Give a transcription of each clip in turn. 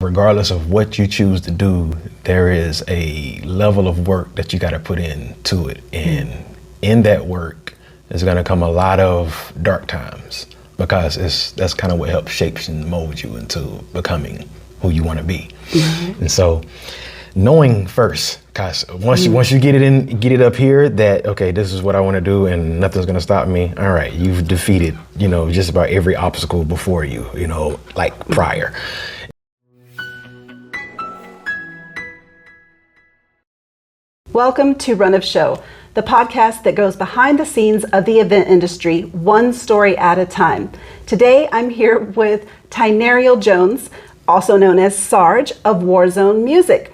regardless of what you choose to do, there is a level of work that you got to put into it. And in that work is going to come a lot of dark times, because that's kind of what helps shape and mold you into becoming who you want to be. And so knowing first, because once you get it up here that, okay, this is what I want to do and nothing's going to stop me. All right, you've defeated, just about every obstacle before you, like prior. Welcome to Run of Show, the podcast that goes behind the scenes of the event industry, one story at a time. Today, I'm here with Tynarial Jones, also known as Sarg of Warzone Music.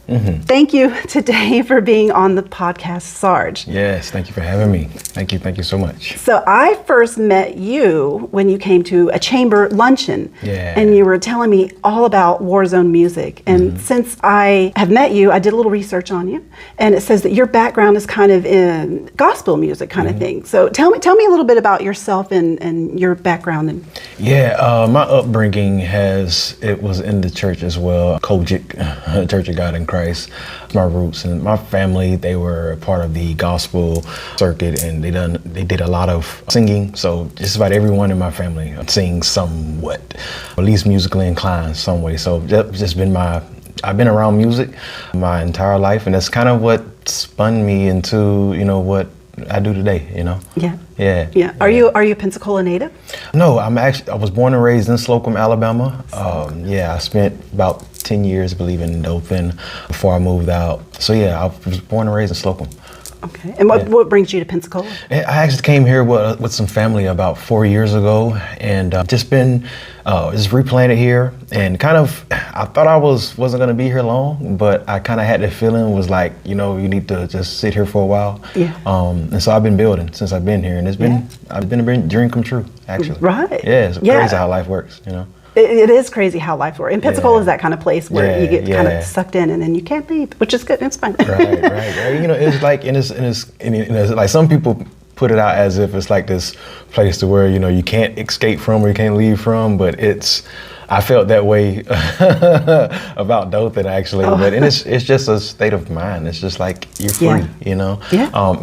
Thank you today for being on the podcast, Sarg. Yes, thank you for having me. Thank you so much. So I first met you when you came to a chamber luncheon, and you were telling me all about Warzone Music. And since I have met you, I did a little research on you, and it says that your background is kind of in gospel music kind of thing. So tell me a little bit about yourself and your background. My upbringing was in the church as well, Kojic, Church of God in Christ. My roots and my family, they were a part of the gospel circuit, and they did a lot of singing. So just about everyone in my family sings somewhat, at least musically inclined some way. So that's just been I've been around music my entire life, and that's kind of what spun me into, what I do today, Yeah. Are you a Pensacola native? No, I was born and raised in Slocum, Alabama. I spent about 10 years, I believe, in Dothan before I moved out. So I was born and raised in Slocum. Okay. And what brings you to Pensacola? I actually came here with some family about 4 years ago, and just been just replanted here. And kind of, I thought I wasn't going to be here long, but I kind of had that feeling, was like, you need to just sit here for a while. Yeah. And so I've been building since I've been here, and it's been a dream come true, actually. Right. Yeah, it's crazy how life works, It is crazy how life works. And Pensacola is that kind of place where you get kind of sucked in and then you can't leave, which is good. It's fine. Right. It's like, and it's like some people put it out as if it's like this place to where, you can't escape from or you can't leave from, but I felt that way about Dothan, actually, but it's just a state of mind. It's just like you're free,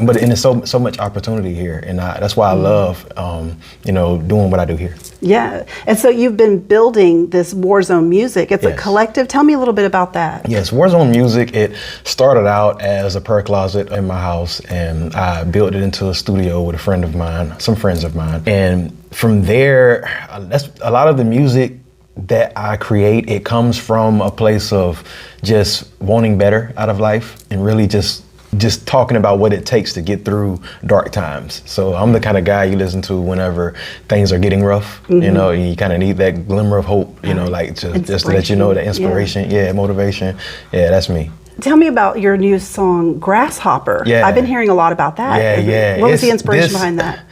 But there's so much opportunity here, and that's why I love, doing what I do here. Yeah, and so you've been building this Warzone Music. It's a collective. Tell me a little bit about that. Yes, Warzone Music. It started out as a prayer closet in my house, and I built it into a studio with some friends of mine, and from there, that's a lot of the music that I create. It comes from a place of just wanting better out of life, and really just talking about what it takes to get through dark times. So I'm the kind of guy you listen to whenever things are getting rough, and you kind of need that glimmer of hope, like just to let you know, the inspiration, motivation. Yeah, that's me. Tell me about your new song, Grasshopper. Yeah. I've been hearing a lot about that. What was the inspiration behind that?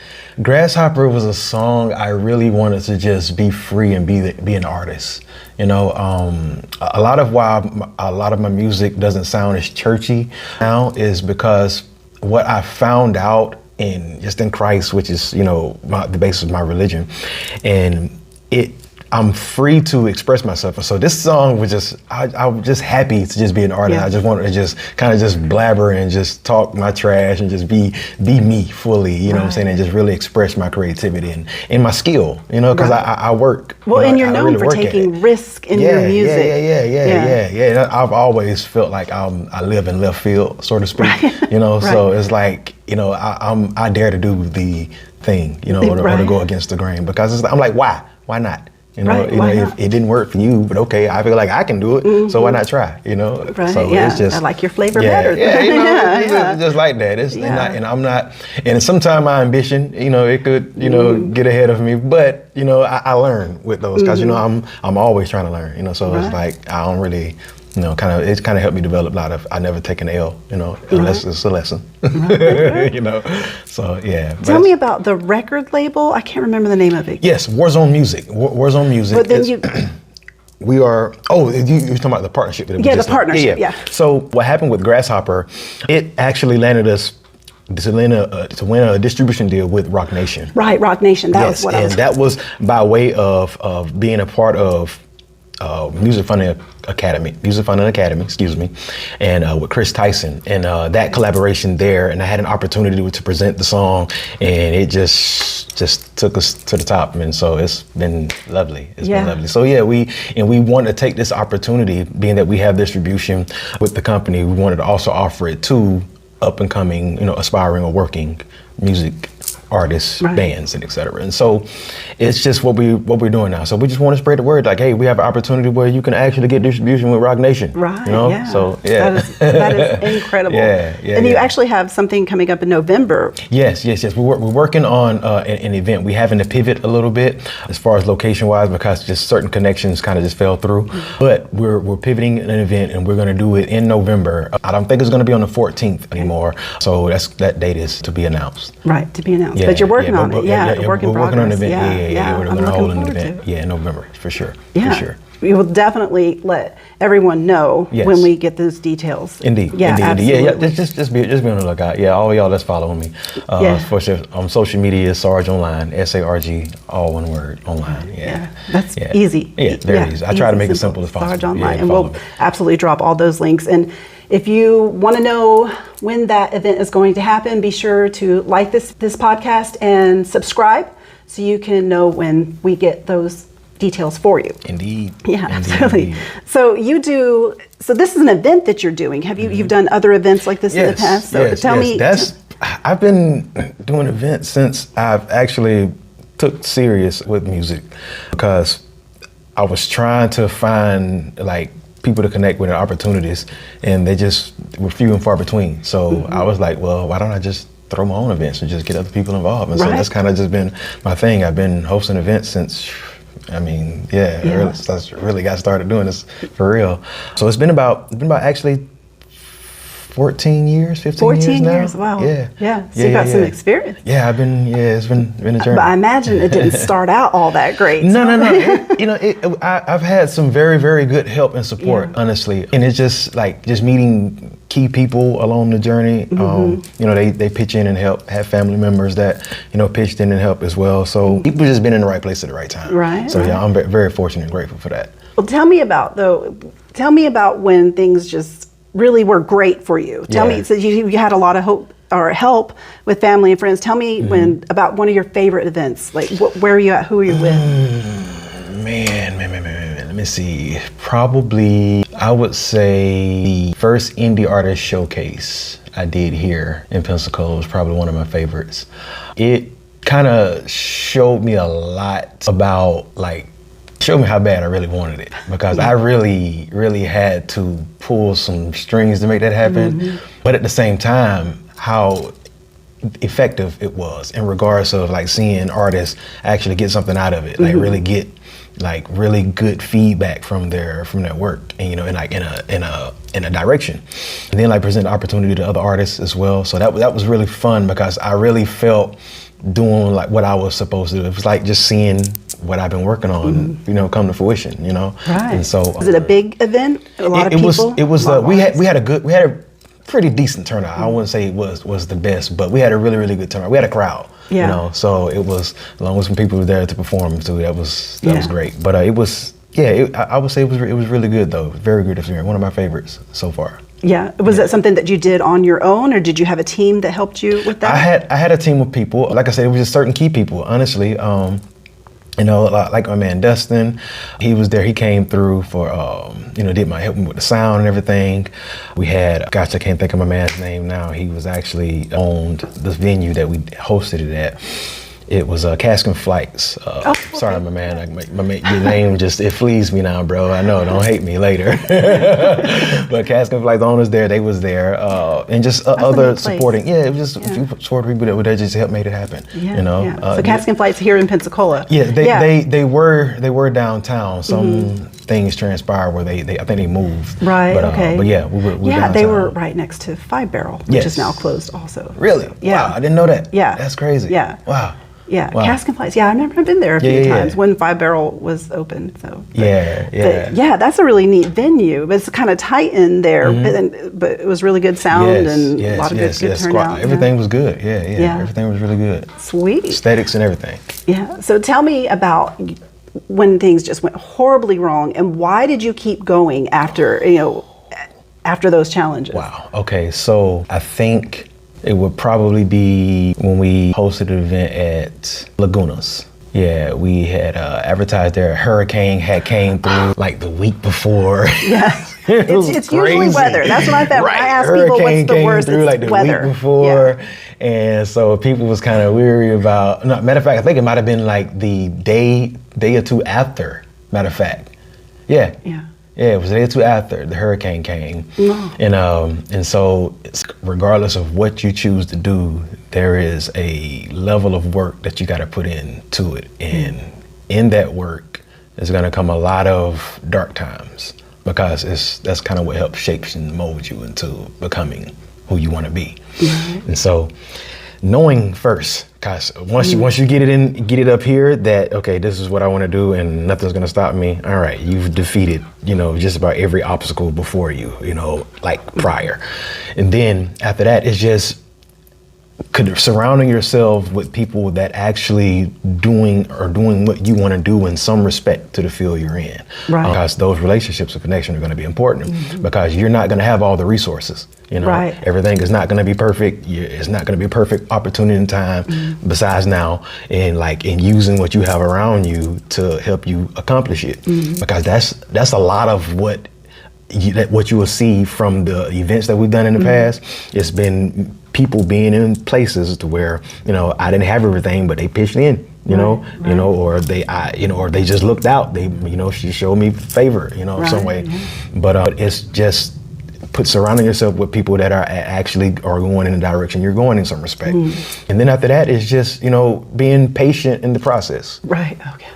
Grasshopper was a song I really wanted to just be free and be an artist. A lot of why a lot of my music doesn't sound as churchy now is because what I found out in Christ, which is, the basis of my religion, and I'm free to express myself. And so this song was I'm just happy to just be an artist. I just wanted to just kind of just blabber and just talk my trash and just be me fully, you know what I'm saying? And just really express my creativity and my skill, because I work. Well, and you're known for taking risk in your music. Yeah. I've always felt like I live in left field, so to speak, so it's like, I dare to do the thing, or to go against the grain, because I'm like, why not? If it didn't work for you, but okay, I feel like I can do it, so why not try? Right. So it's just, I like your flavor better. Just like that. And I'm not. And sometimes my ambition, it could, get ahead of me. But I learn with those, because I'm always trying to learn. So it's like I don't really. It's kind of helped me develop a lot of, I never take an L, unless it's a lesson, so yeah. Tell me about the record label. I can't remember the name of it. Yes, Warzone Music. Warzone Music. But then we are, you're talking about the partnership. The partnership, yeah. So what happened with Grasshopper, it actually landed us to win a distribution deal with Rock Nation. Right, Rock Nation, that was what I was. And that was by way of being a part of Music Funding Academy, excuse me, and with Chris Tyson, and that collaboration there, and I had an opportunity to present the song, and it just took us to the top, and so it's been lovely. It's been lovely. So yeah, we want to take this opportunity, being that we have distribution with the company, we wanted to also offer it to up and coming, aspiring or working music artists, bands, and et cetera. And so it's just what we're doing now. So we just want to spread the word, like, hey, we have an opportunity where you can actually get distribution with Rock Nation. Right. So yeah. That is incredible. And you actually have something coming up in November. Yes. We're working on an event. We having to pivot a little bit as far as location wise, because just certain connections kind of just fell through. But we're pivoting an event, and we're going to do it in November. I don't think it's going to be on the 14th anymore. So that date is to be announced. Right, to be announced. But you're working on it. We're working on an event. We're I'm going to hold an looking forward event. to it. In November, for sure. Yeah. For sure. We will definitely let everyone know when we get those details. Indeed. Absolutely. Yeah. Just be on the lookout. Yeah, all y'all that's following me. For sure, on social media, Sarg Online, SARG, all one word, online. Yeah. That's easy. Yeah, very easy. I try to make it simple as possible. Sarg Online, and we'll absolutely drop all those links. And if you want to know when that event is going to happen, be sure to like this podcast and subscribe so you can know when we get those details for you. Indeed. Yeah, absolutely. So so this is an event that you're doing. Have you've done other events like this in the past? So tell me. I've been doing events since I've actually took serious with music, because I was trying to find people to connect with and opportunities, and they just were few and far between. So I was like, well, why don't I just throw my own events and just get other people involved? And so that's kind of just been my thing. I've been hosting events since, really got started doing this for real. So it's been about actually 14 years, 15 years now. 14 years, wow. Yeah. So you've got some experience. Yeah, it's been a journey. But I imagine it didn't start out all that great. No. I've had some very, very good help and support, honestly. And it's just meeting key people along the journey. They pitch in and help, have family members that, pitched in and help as well. So people just been in the right place at the right time. Right. So yeah, I'm very fortunate and grateful for that. Well, tell me about when things just really were great for you. Tell me, so you had a lot of hope or help with family and friends. Tell me about one of your favorite events. Like, where are you at? Who are you with? Man. Let me see. Probably, I would say the first indie artist showcase I did here in Pensacola was probably one of my favorites. It kind of showed me a lot about showed me how bad I really wanted it, because I really, really had to pull some strings to make that happen. But at the same time, how effective it was in regards of seeing artists actually get something out of it, really get really good feedback from their work, and in a direction, and then present the opportunity to other artists as well. So that was really fun, because I really felt doing what I was supposed to do. It was just seeing what I've been working on, come to fruition, Right. And so was it a big event? A lot of people? It was we had a pretty decent turnout. I wouldn't say it was the best, but we had a really, really good turnout. We had a crowd. So it was, as long as some people were there to perform too, that was great. But I would say it was really good though. Very good experience. One of my favorites so far. Yeah. Was that something that you did on your own, or did you have a team that helped you with that? I had a team of people. Like I said, it was just certain key people, honestly. Like my man Dustin, he was there. He came through for, help me with the sound and everything. We had, I can't think of my man's name now. He was actually owned the venue that we hosted it at. It was Cask and Flights. Sorry, my man. Your name it flees me now, bro. I know. Don't hate me later. But Cask and Flights owners there. They was there, and just other supporting. Yeah, it was just a few supporting people that just helped make it happen. So Cask and Flights here in Pensacola. They were downtown. Some things transpired where I think they moved. Right. But, But yeah, we downtown. They were right next to Five Barrel, which is now closed also. Really? So, yeah. Wow, I didn't know that. Yeah. That's crazy. Yeah. Wow. Yeah, wow. Cask and Flights. Yeah, I've never been there a few times when Five Barrel was open. So that's a really neat venue. But it's kind of tight in there, but it was really good sound and a lot of good turnout. Everything was good. Yeah. Everything was really good. Sweet. Aesthetics and everything. Yeah. So tell me about when things just went horribly wrong, and why did you keep going after, after those challenges? Wow. Okay. So I think it would probably be when we hosted an event at Lagunas. Yeah, we had advertised there. A hurricane had came through like the week before. Yeah, it it's usually weather. That's what I found. Right. When I ask Hurricane people what's the came worst, through it's like the weather. week before, and so people was kind of weary about. No, matter of fact, I think it might have been like the day or two after. Matter of fact, yeah. Yeah, it was a day or two after the hurricane came, and so regardless of what you choose to do, there is a level of work that you got to put into it, and in that work is going to come a lot of dark times, because that's kind of what helps shape and mold you into becoming who you want to be. And so knowing first, because once you get it up here that, okay, this is what I want to do and nothing's going to stop me. All right, you've defeated, just about every obstacle before you, like prior. And then after that, it's just surrounding yourself with people that actually doing what you want to do in some respect to the field you're in. Right. Because those relationships of connection are going to be important, because you're not going to have all the resources. Right. Everything is not going to be perfect. It's not going to be a perfect opportunity in time besides now, and using what you have around you to help you accomplish it. Because that's a lot of what you will see from the events that we've done in the past. It's been people being in places to where, I didn't have everything, but they pitched in, or they just looked out. She showed me favor, some way. But it's just surrounding yourself with people that are going in the direction you're going in some respect. And then after that, it's just, being patient in the process. Right. Okay.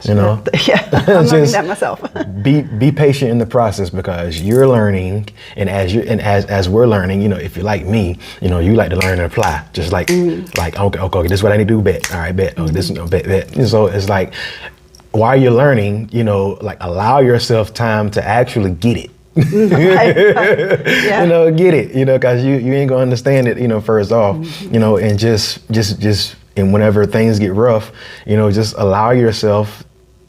Yeah. I'm learning that myself. be patient in the process, because you're learning, and as we're learning, if you're like me, you like to learn and apply. Just like okay, this is what I need to do, bet. All right, bet. Oh, this bet. And so it's like, while you're learning, allow yourself time to actually get it. Get it, because you ain't gonna understand it, first off, and just and whenever things get rough, just allow yourself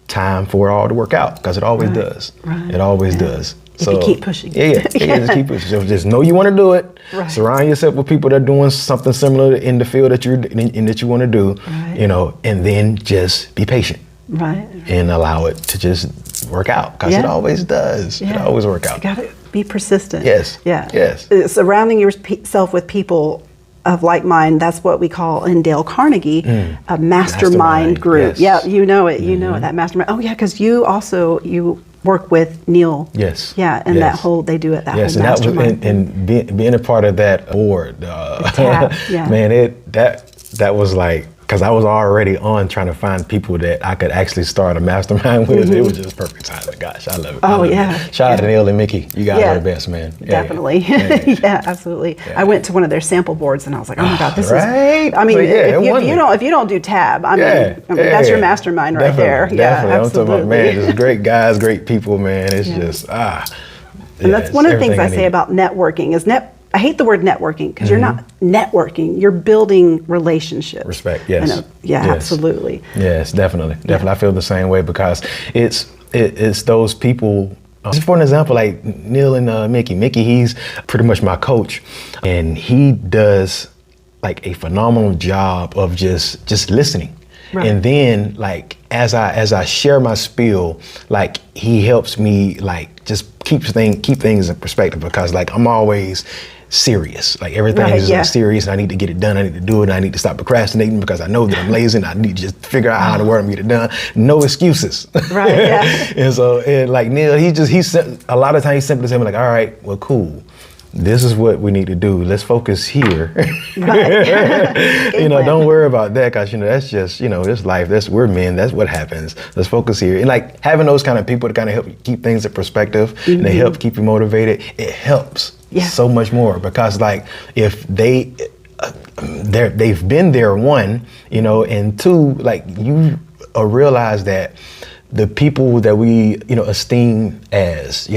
time for it all to work out, because it always does. It always does. So you keep pushing. Just keep pushing. So just know you want to do it. Surround yourself with people that are doing something similar in the field that you want to do, and then just be patient. And allow it to just work out, because it always does. It always work out. You gotta be persistent. Yes. Surrounding yourself with people of like mind, that's what we call in Dale Carnegie a mastermind group. Yes. Yeah, you know it, that mastermind. Oh yeah, because you work with Neil. Yes. Yeah, and that whole, they do it, that whole mastermind. And being a part of that board, man, that was like, because I was already on trying to find people that I could actually start a mastermind with. It was just perfect timing. Gosh, I love it. Oh, yeah. Shout out to Neil and Mickey. You guys are the best, man. Definitely. Yeah, absolutely. Yeah. I went to one of their sample boards and I was like, oh my God, this is, I mean, if you don't do tab, I mean, that's your mastermind right there. Definitely. Yeah, absolutely. I'm talking about, man, just great guys, great people, man. It's just, and that's one of the things I say about networking is I hate the word networking, because you're not networking, you're building relationships. Respect, yes. Yes. Absolutely. Yes, definitely. I feel the same way, because it's those people. Just for an example, like Neil and Mickey. Mickey, he's pretty much my coach, and he does like a phenomenal job of just listening. Right. And then as I share my spiel, he helps me just keep things in perspective, because I'm always serious. Everything is serious, and I need to get it done. I need to do it. And I need to stop procrastinating, because I know that I'm lazy and I need to just figure out how in the world I'm gonna get it done. No excuses. Right. Yeah. And so, Neil, a lot of times he simply said, all right, well, cool. This is what we need to do. Let's focus here. Don't worry about that, because that's just this life. We're men. That's what happens. Let's focus here. And having those kind of people to kind of help keep things in perspective, and they help keep you motivated. It helps so much more, because if they've been there, one, and two, you realize that the people that we esteem as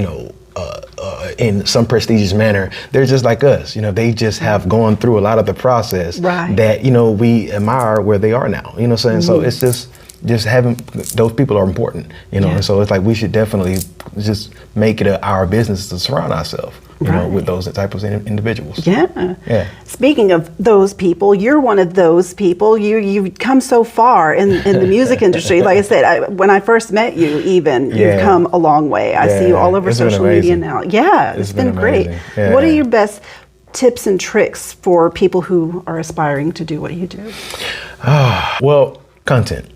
in some prestigious manner, they're just like us. They just have gone through a lot of the process that we admire where they are now. So it's just just having those people are important, you know. And so it's like we should definitely just make it our business to surround ourselves, you know, with those types of individuals. Yeah. Speaking of those people, you're one of those people. You've come so far in the music industry. Like I said, when I first met you, you've come a long way. I see you all over social media now. Yeah, it's been great. Yeah. What are your best tips and tricks for people who are aspiring to do what you do? Well, content.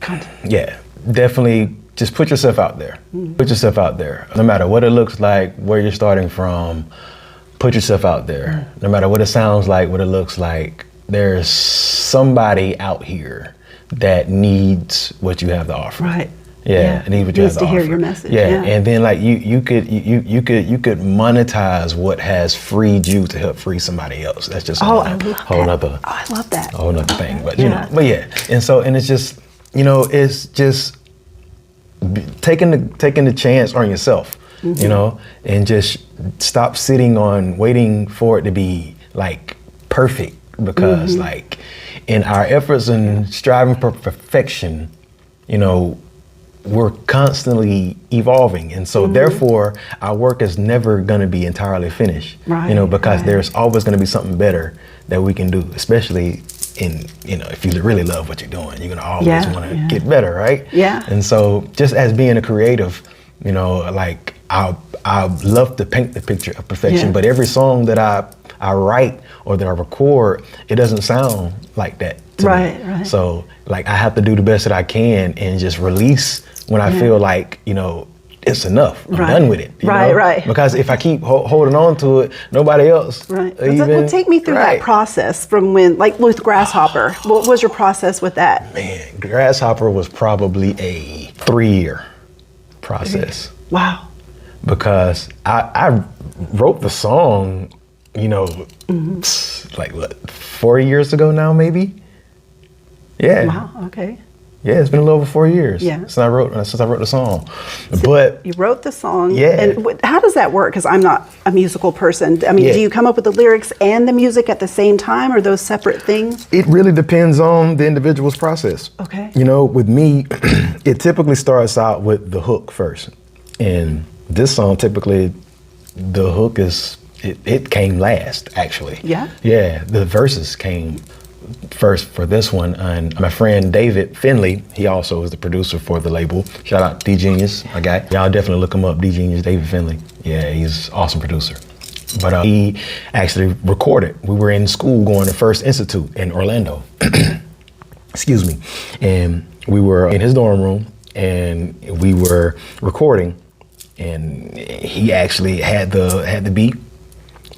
Yeah, definitely just put yourself out there. Put yourself out there. No matter what it looks like, where you're starting from, put yourself out there. No matter what it sounds like, what it looks like, there's somebody out here that needs what you have to offer. Right. Yeah, needs to hear your message. Yeah, and then like you could monetize what has freed you to help free somebody else. That's just I love that. Whole nother thing. But you know, and it's just, you know, it's just taking the chance on yourself, you know, and just stop sitting on waiting for it to be like perfect, because like in our efforts and striving for perfection, you know, we're constantly evolving, and so therefore our work is never going to be entirely finished, you know, because there's always going to be something better that we can do, especially in, you know, if you really love what you're doing, you're going to always want to get better, right? And so just as being a creative, you know, like I love to paint the picture of perfection, but every song that I write or that I record, it doesn't sound like that to me. So like I have to do the best that I can and just release when I feel like, you know, it's enough. I'm done with it. You know? Because if I keep holding on to it, nobody else. Well, take me through that process from when, like with Grasshopper. What was your process with that? Man, Grasshopper was probably a 3-year process. Wow. Because I wrote the song, you know, like what, 4 years ago now, maybe? Yeah. Wow, okay. Yeah, it's been a little over 4 years since I wrote the song. So but you wrote the song. And how does that work? Because I'm not a musical person. I mean, do you come up with the lyrics and the music at the same time, or those separate things? It really depends on the individual's process. Okay. You know, with me, it typically starts out with the hook first. And this song, typically, the hook it came last, actually. Yeah? Yeah, the verses came first for this one. And my friend David Finley, he also is the producer for the label. Shout out D Genius, my guy. Y'all definitely look him up, D Genius, David Finley. Yeah, he's an awesome producer. But he actually recorded. We were in school going to First Institute in Orlando. Excuse me. And we were in his dorm room and we were recording, and he actually had the beat,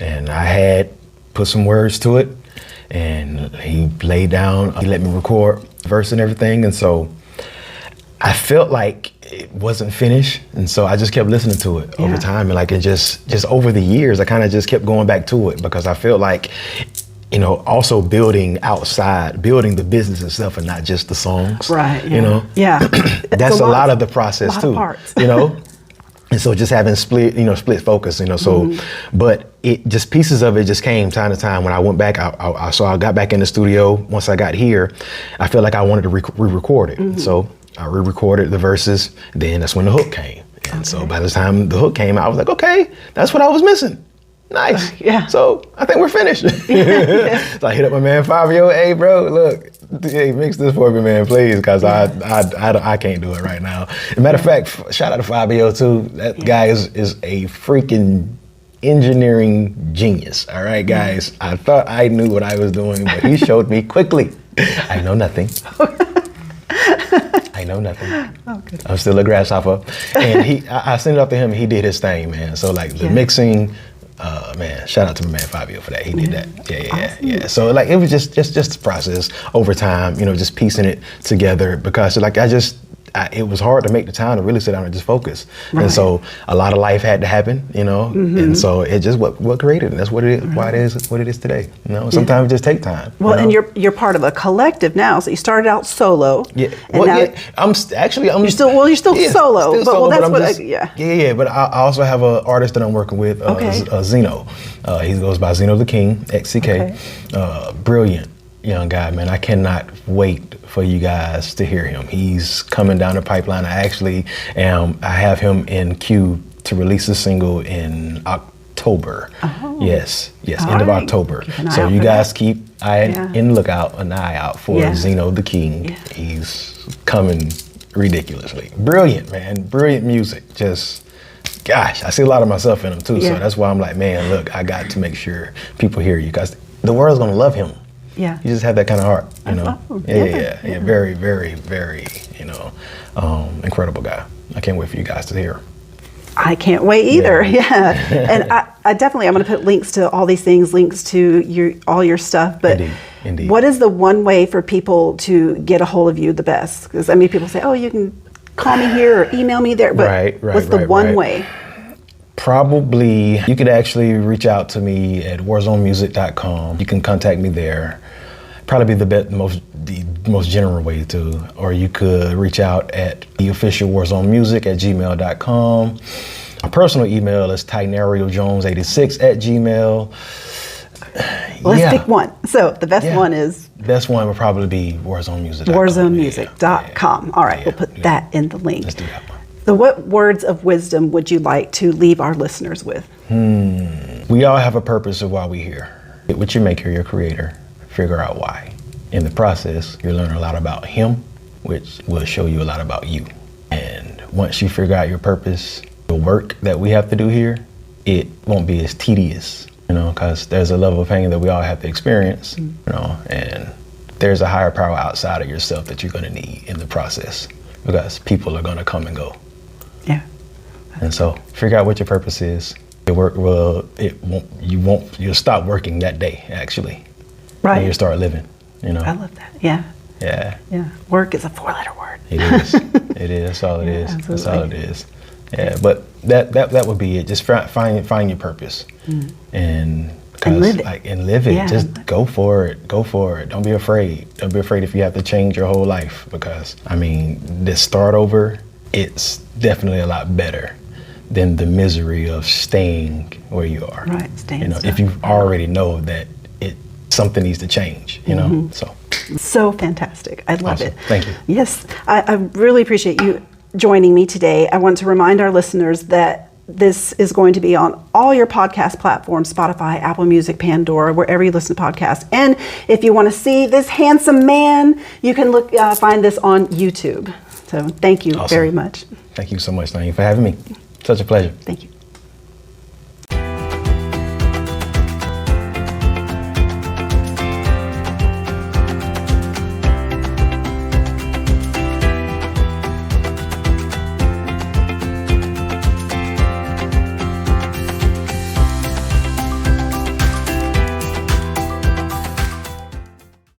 and I had put some words to it, and he laid down, he let me record verse and everything. And so I felt like it wasn't finished, and so I just kept listening to it over time, and like it just over the years I kind of just kept going back to it, because I felt like, you know, also building outside, building the business and stuff, and not just the songs. Right. You know. Yeah. That's a lot of the process too. You know. And so just having split focus, you know, so, but it just, pieces of it just came time to time. When I went back, I got back in the studio. Once I got here, I felt like I wanted to re-record it. So I re-recorded the verses, then that's when the hook came. And so by the time the hook came out, I was like, okay, that's what I was missing. Nice. So I think we're finished. So I hit up my man Fabio. Hey, bro, look, hey, mix this for me, man, please, because I can't do it right now. As a matter of fact, shout out to Fabio too. That guy is a freaking engineering genius. All right, guys. I thought I knew what I was doing, but he showed me quickly. I know nothing. I know nothing. Oh, good. I'm still a grasshopper. And I sent it up to him, and he did his thing, man. So like the mixing, man, shout out to my man Fabio for that. He did that. Yeah. So like it was just the process over time, you know, just piecing it together, because like it was hard to make the time to really sit down and just focus. And so a lot of life had to happen, you know, and so it just what created it. And that's what it is, why it is what it is today. You know, sometimes it just take time. Well, and you're part of a collective now. So you started out solo. Yeah. And well, now I'm still you're still solo. Still but solo, that's but what but I also have an artist that I'm working with, Zeno. He goes by Zeno the King, XCK. Brilliant. young guy, man. I cannot wait for you guys to hear him. He's coming down the pipeline. I have him in queue to release a single in October. Oh. Yes, end of October. So you guys keep an eye out for Zeno the King. Yeah. He's coming ridiculously. Brilliant, man. Brilliant music. Just, gosh, I see a lot of myself in him too. So that's why I'm like, man, look, I got to make sure people hear you, because the world's gonna love him. Yeah. You just have that kind of heart, you know. Yeah. Very, very, very, incredible guy. I can't wait for you guys to hear him. I can't wait either. Yeah. And I definitely, I'm going to put links to all these things, links to all your stuff. But Indeed. What is the one way for people to get a hold of you the best? Because I mean, people say, oh, you can call me here or email me there. But what's the one way? Probably, you could actually reach out to me at WarZoneMusic.com. You can contact me there. Probably be the most general way to, or you could reach out at the official WarZoneMusic@gmail.com. My personal email is TynarialJones86@gmail. Well, let's pick one. So the best one is? Best one would probably be WarZoneMusic.com. WarZoneMusic.com. All right, we'll put that in the link. Let's do that one. So what words of wisdom would you like to leave our listeners with? We all have a purpose of why we're here. With your maker, your creator, figure out why. In the process, you'll learn a lot about him, which will show you a lot about you. And once you figure out your purpose, the work that we have to do here, it won't be as tedious, because there's a level of pain that we all have to experience, and there's a higher power outside of yourself that you're going to need in the process, because people are going to come and go. Yeah. And so figure out what your purpose is. Your work you'll stop working that day, actually. Right. And you start living, I love that. Yeah. Yeah. Yeah. Work is a 4-letter word. It is. It is. That's all it is. Absolutely. That's all it is. Yeah. But that would be it. Just find your purpose, and live it. Live it. Yeah. Just go for it. Go for it. Don't be afraid. Don't be afraid if you have to change your whole life, because this start over, it's definitely a lot better than the misery of staying where you are. Right. If you already know that something needs to change, So fantastic. I love it. Thank you. Yes, I really appreciate you joining me today. I want to remind our listeners that this is going to be on all your podcast platforms, Spotify, Apple Music, Pandora, wherever you listen to podcasts. And if you want to see this handsome man, you can find this on YouTube. So thank you very much. Thank you so much, Tanya, for having me. Such a pleasure. Thank you.